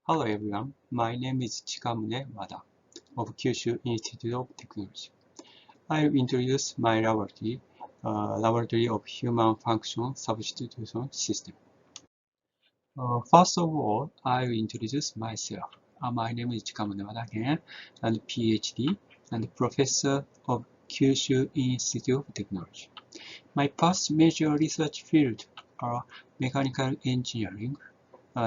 Hello everyone, my name is Chikamune Wada of Kyushu Institute of Technology. I will introduce my laboratory of human function substitution system. First of all, I will introduce myself. My name is Chikamune Wada again, and PhD and Professor of Kyushu Institute of Technology. My past major research fields are mechanical engineering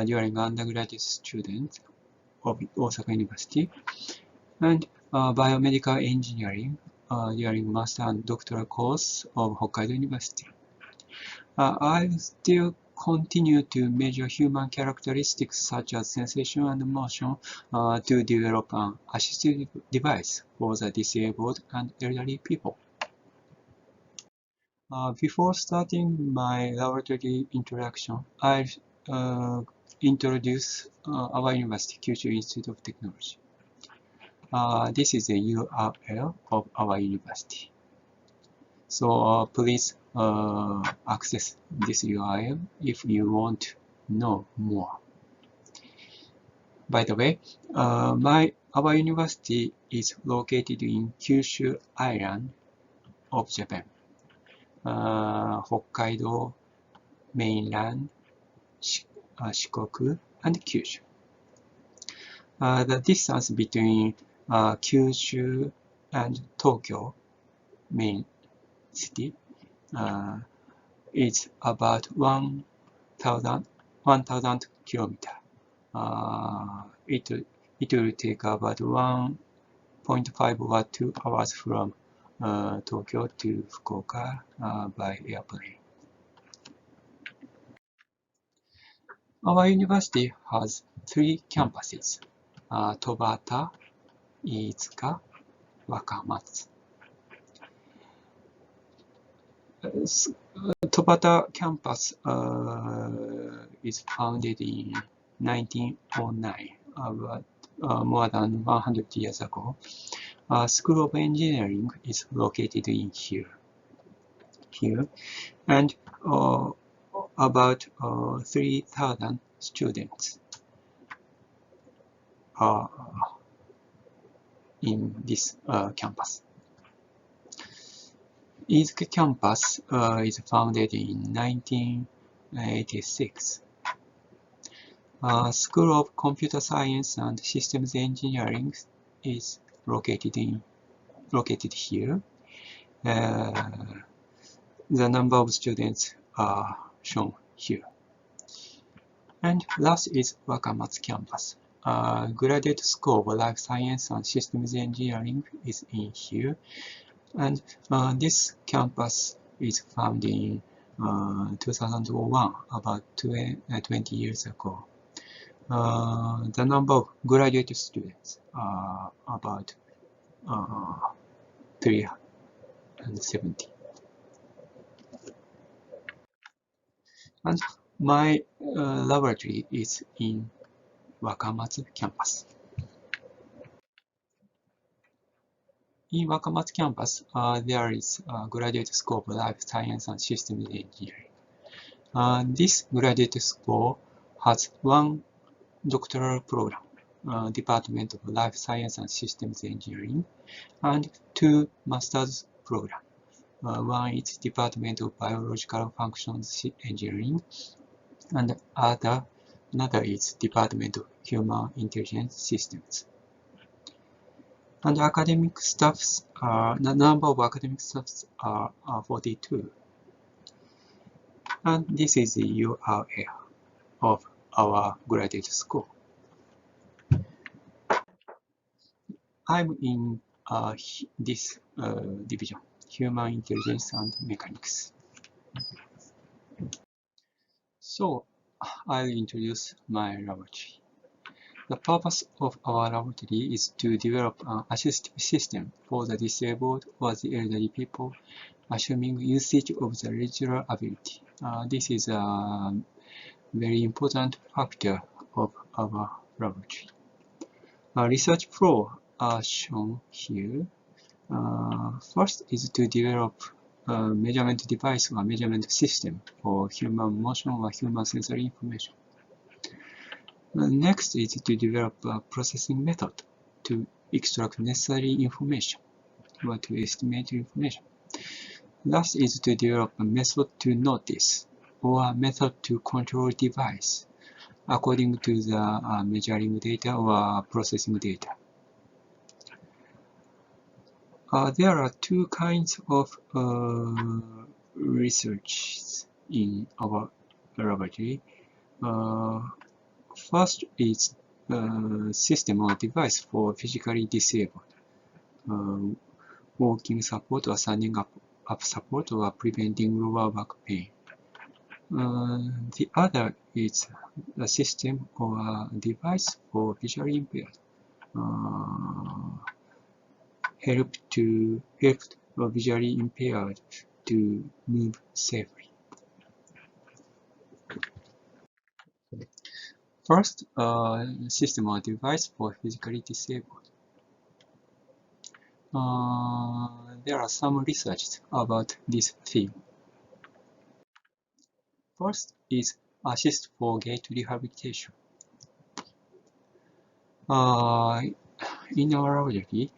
during undergraduate student of Osaka University, and biomedical engineering during master and doctoral course of Hokkaido University. I still continue to measure human characteristics such as sensation and motion to develop an assistive device for the disabled and elderly people. Before starting my laboratory introduction, I'll introduce our university, Kyushu Institute of Technology. This is a URL of our university. So please access this URL if you want to know more. By the way, our university is located in Kyushu Island of Japan, Hokkaido, mainland, Shikoku, and Kyushu. The distance between Kyushu and Tokyo, main city, is about 1,000 kilometers. It will take about 1.5 or 2 hours from Tokyo to Fukuoka by airplane. Our university has 3 campuses, Tobata, Iizuka, Wakamatsu. Tobata campus is founded in 1909, more than 100 years ago. School of Engineering is located in here, and about 3,000 students are in this campus. Iizuka campus is founded in 1986. School of Computer Science and Systems Engineering is located here. The number of students are shown here. And last is Wakamatsu campus. Graduate School of Life Science and Systems Engineering is in here. And this campus is founded in 2001, about 20 years ago. The number of graduate students are about 370. And my laboratory is in Wakamatsu campus. In Wakamatsu campus, there is a graduate school of Life Science and Systems Engineering. This graduate school has 1 doctoral program, Department of Life Science and Systems Engineering, and 2 master's programs. One is Department of Biological Functions Engineering, and another is Department of Human Intelligence Systems. And academic staffs the number of academic staffs are 42. And this is the URL of our graduate school. I'm in this division, Human Intelligence and Mechanics. So I'll introduce my laboratory. The purpose of our laboratory is to develop an assistive system for the disabled or the elderly people, assuming usage of the residual ability. This is a very important factor of our laboratory. Research flow are shown here. First is to develop a measurement device or measurement system for human motion or human sensory information. Next is to develop a processing method to extract necessary information or to estimate information. Last is to develop a method to notice or a method to control device according to the measuring data or processing data. There are two kinds of research in our laboratory. First is system or device for physically disabled, walking support or standing up support or preventing lower back pain. The other is a system or a device for visually impaired, help visually impaired to move safely. First, system or device for physically disabled. There are some research about this theme. First is assist for gait rehabilitation. In our laboratory,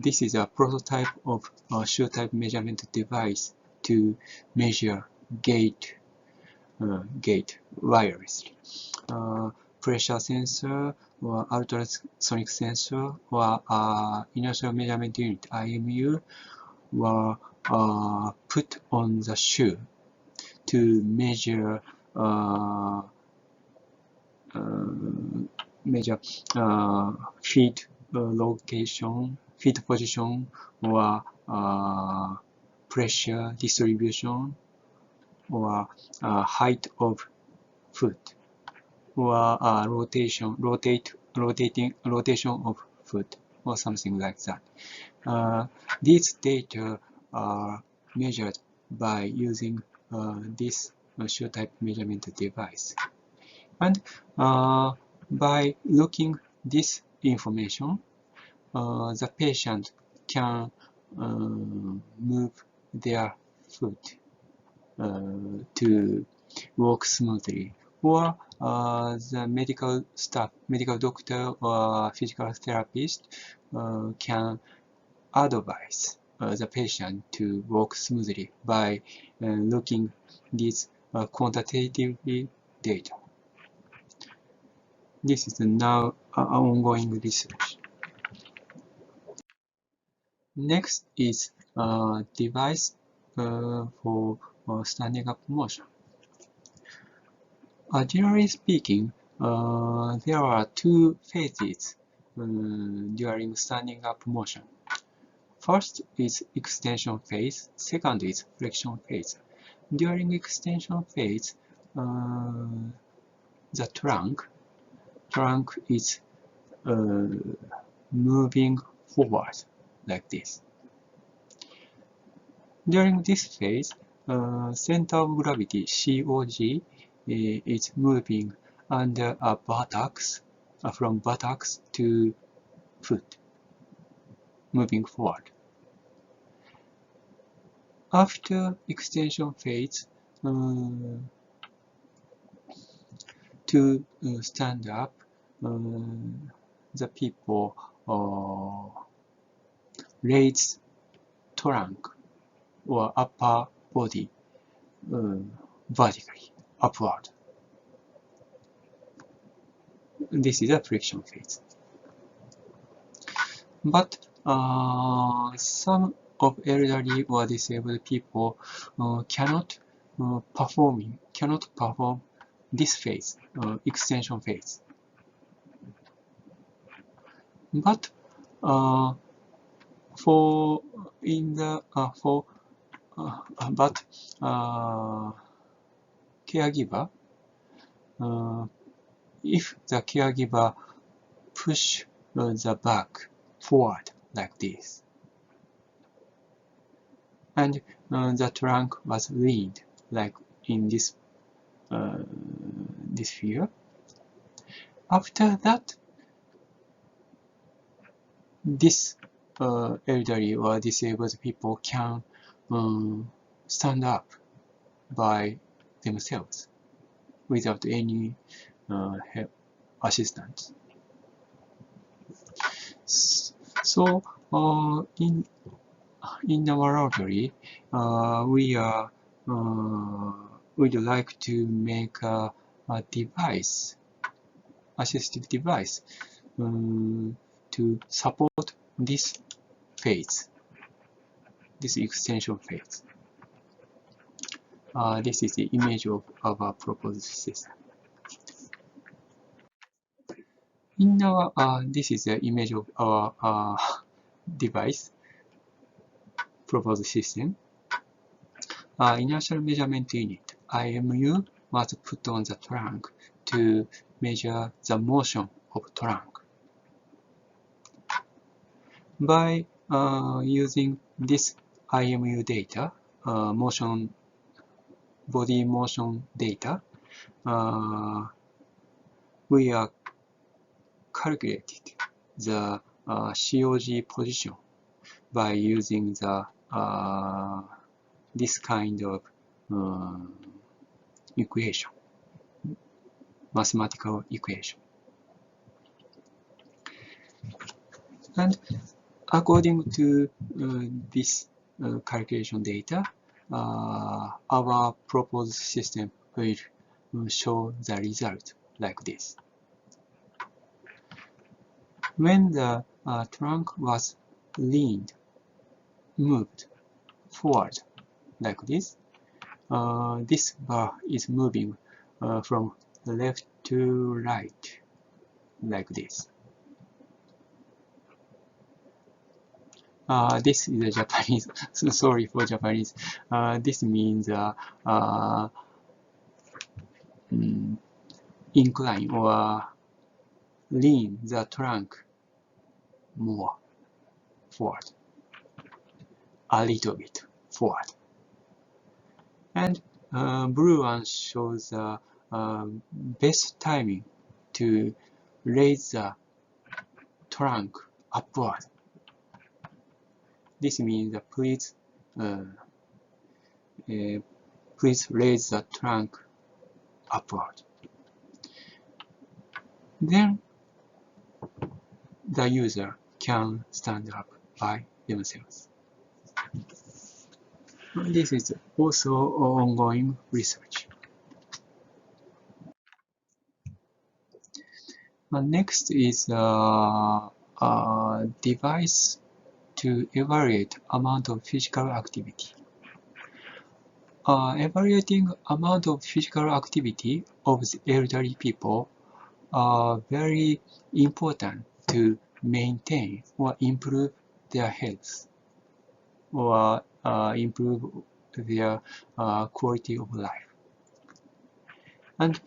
this is a prototype of a shoe type measurement device to measure gait wirelessly. Pressure sensor or ultrasonic sensor or inertial measurement unit (IMU) were put on the shoe to measure feet location, feet position, or pressure distribution, or height of foot, or rotation of foot, or something like that. These data are measured by using this shoe type measurement device, and by looking this information, the patient can move their foot to walk smoothly, or the medical staff, medical doctor or physical therapist can advise the patient to walk smoothly by looking this quantitative data. This is now ongoing research. Next is a device for standing up motion. Generally speaking, there are two phases during standing up motion. First is extension phase, second is flexion phase. During extension phase, the trunk is moving forward like this. During this phase, center of gravity (COG) is moving under a buttocks, from buttocks to foot, moving forward. After extension phase, to stand up, the people raise trunk or upper body vertically upward. This is a flexion phase. But some of elderly or disabled people cannot perform this phase, extension phase. But caregiver, if the caregiver push the back forward like this, and the trunk was leaned like in this figure. After that, this elderly or disabled people can stand up by themselves without any help, assistance. So in our laboratory, we'd like to make a device, assistive device, to support this phase, this extension phase. This is the image of our proposed system. In our, this is the image of our device, proposed system. Inertial measurement unit, IMU, was put on the trunk to measure the motion of trunk. By using this IMU data, body motion data, we are calculated the COG position by using the this kind of equation, mathematical equation. And according to this calculation data, our proposed system will show the result like this. When the trunk was moved forward like this, this bar is moving from left to right like this. This is a Japanese, so sorry for Japanese. This means incline or lean the trunk more forward, a little bit forward. And blue one shows the best timing to raise the trunk upward. This means that please raise the trunk upward. Then the user can stand up by themselves. This is also ongoing research. Next is a device to evaluate amount of physical activity. Evaluating amount of physical activity of the elderly people are very important to maintain or improve their health or improve their quality of life. And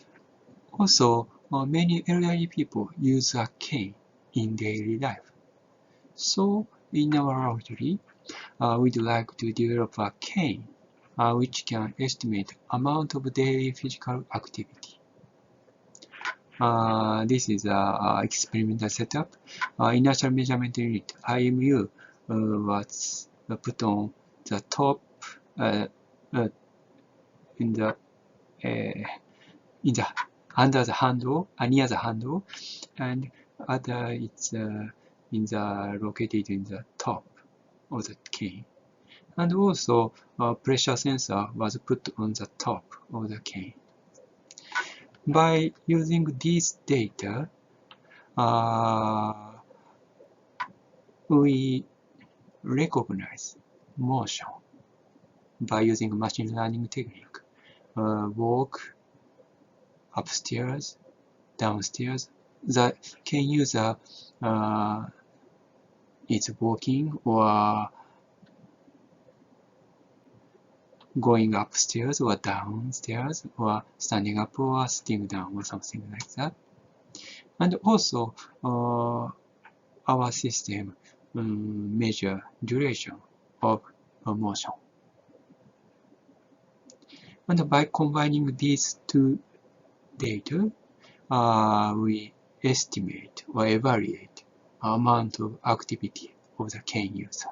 also, many elderly people use a cane in daily life. So, in our laboratory, we'd like to develop a cane which can estimate amount of daily physical activity. This is an experimental setup. Inertial measurement unit IMU was put on the top under the handle, near the handle, and it's located in the top of the cane. And also, pressure sensor was put on the top of the cane. By using these data, we recognize motion by using machine learning technique. Walk upstairs, downstairs. The cane user is walking or going upstairs or downstairs or standing up or sitting down or something like that. And also our system measure duration of motion. And by combining these two data, we estimate or evaluate amount of activity of the cane user.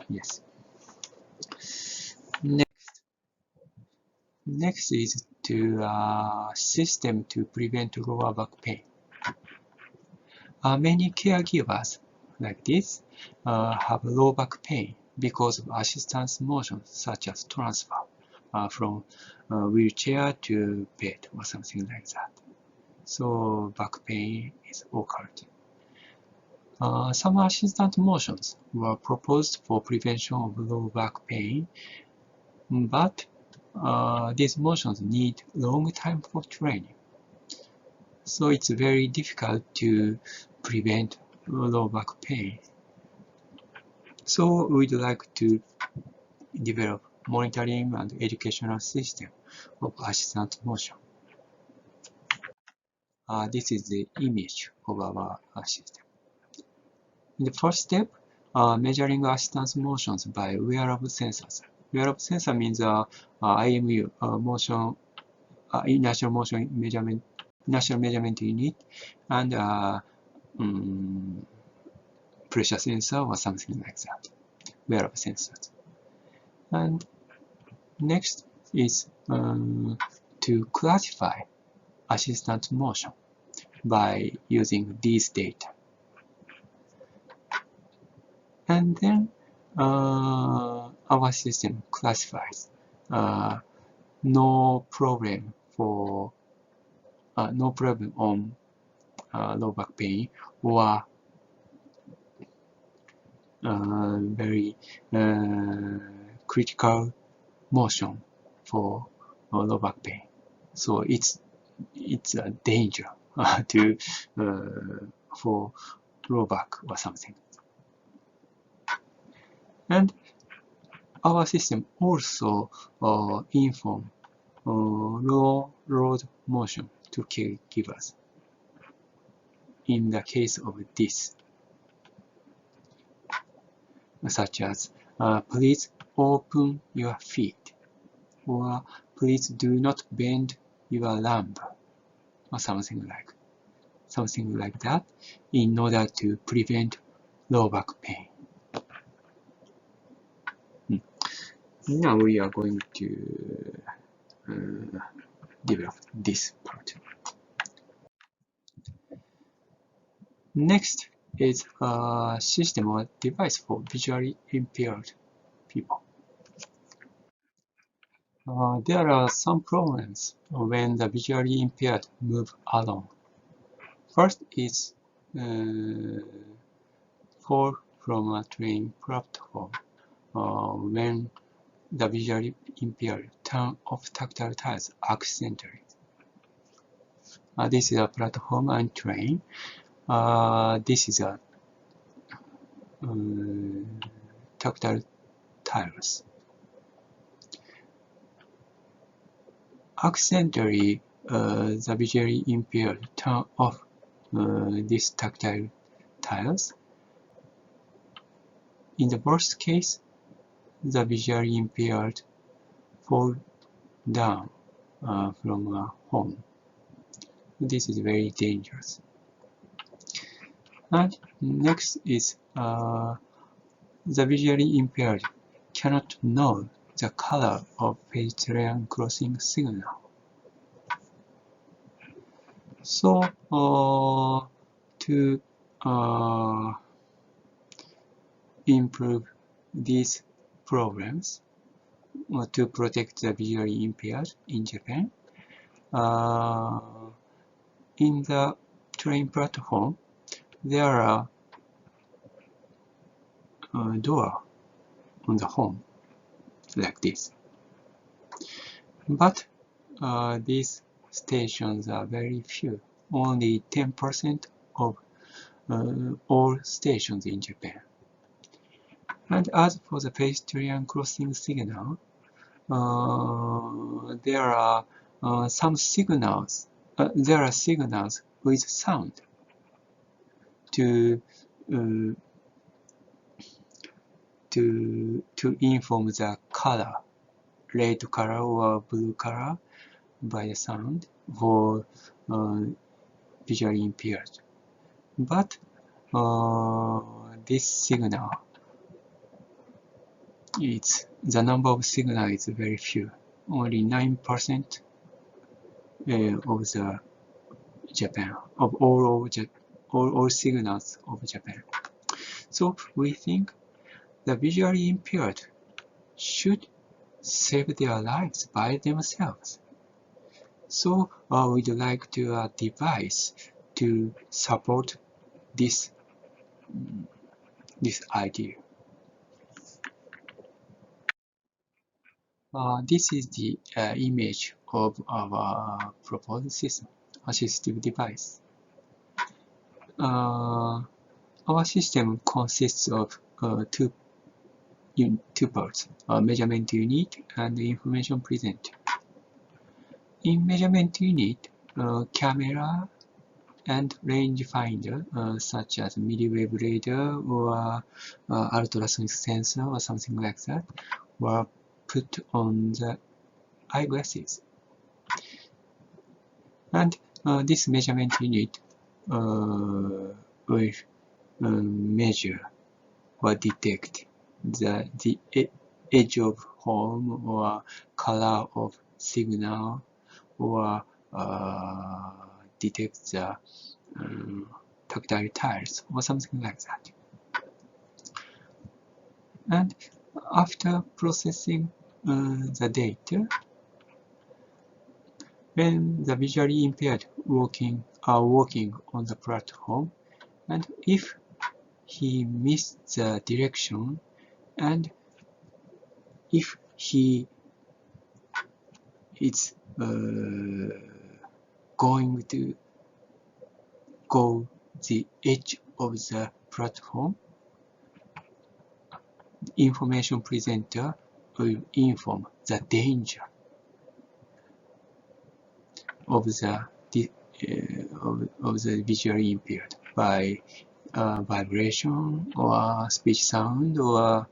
Yes. Next is to system to prevent lower back pain. Many caregivers like this have low back pain because of assistance motions such as transfer from wheelchair to bed or something like that. So back pain is occurred. Some assistant motions were proposed for prevention of low back pain, but these motions need long time for training. So it's very difficult to prevent low back pain. So we'd like to develop monitoring and educational system of assistant motion. This is the image of our system. In the first step, measuring assistance motions by wearable sensors. Wearable sensor means IMU, motion, inertial motion measurement, inertial measurement unit, and pressure sensor or something like that. Wearable sensors. And next is to classify assistant motion by using these data. And then our system classifies no problem on low back pain or very critical motion for low back pain. So it's a danger to for low back or something. And our system also inform low load motion to caregivers. In the case of this, such as please open your feet, or please do not bend your lump, or something like that, in order to prevent low back pain. Now we are going to develop this part. Next is a system or device for visually impaired people. There are some problems when the visually impaired move alone. First is fall from a train platform when the visually impaired turn off tactile tiles accidentally. This is a platform and train. This is a tactile tiles. Accidentally, the visually impaired turn off these tactile tiles. In the worst case, the visually impaired fall down from a home. This is very dangerous. And next is the visually impaired cannot know the color of pedestrian crossing signal. So to improve these problems, or to protect the visually impaired in Japan, in the train platform, there are a door on the home, like this. But these stations are very few. Only 10% of all stations in Japan. And as for the pedestrian crossing signal, there are some signals. There are signals with sound to inform the color, red color or blue color, by the sound for visually impaired. But this signal, the number of signal is very few. only 9% of the Japan, of all signals of Japan. So we think the visually impaired should save their lives by themselves. So we'd like to a device to support this idea. This is the image of our proposed system, assistive device. Our system consists of two parts, a measurement unit and information presenter. In measurement unit, camera and rangefinder, such as milliwave radar or ultrasonic sensor or something like that, were put on the eyeglasses. And this measurement unit will measure or detect the edge of home or color of signal, or detect the tactile tiles or something like that. And after processing the data, when the visually impaired are walking on the platform, and if he missed the direction, and if he is going to go the edge of the platform, the information presenter will inform the danger of the visually impaired by vibration or speech sound or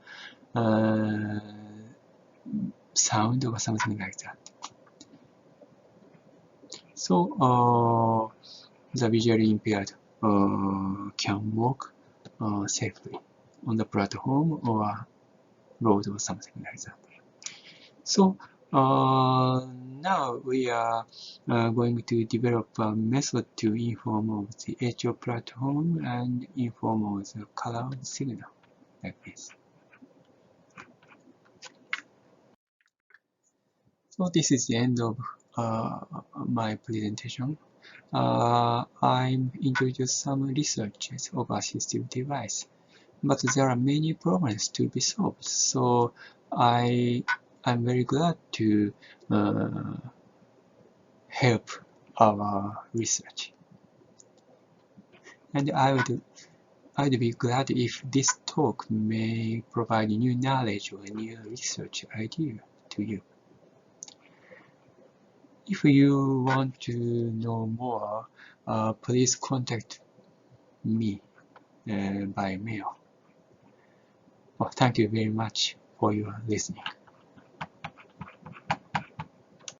sound or something like that. So the visually impaired can walk safely on the platform or road or something like that. So now we are going to develop a method to inform of the edge of platform and inform of the color of the signal, like this. So this is the end of my presentation. I'm introduced some researches of assistive device, but there are many problems to be solved. So I'm very glad to help our research, and I'd be glad if this talk may provide new knowledge or new research idea to you. If you want to know more, please contact me by mail. Well, thank you very much for your listening.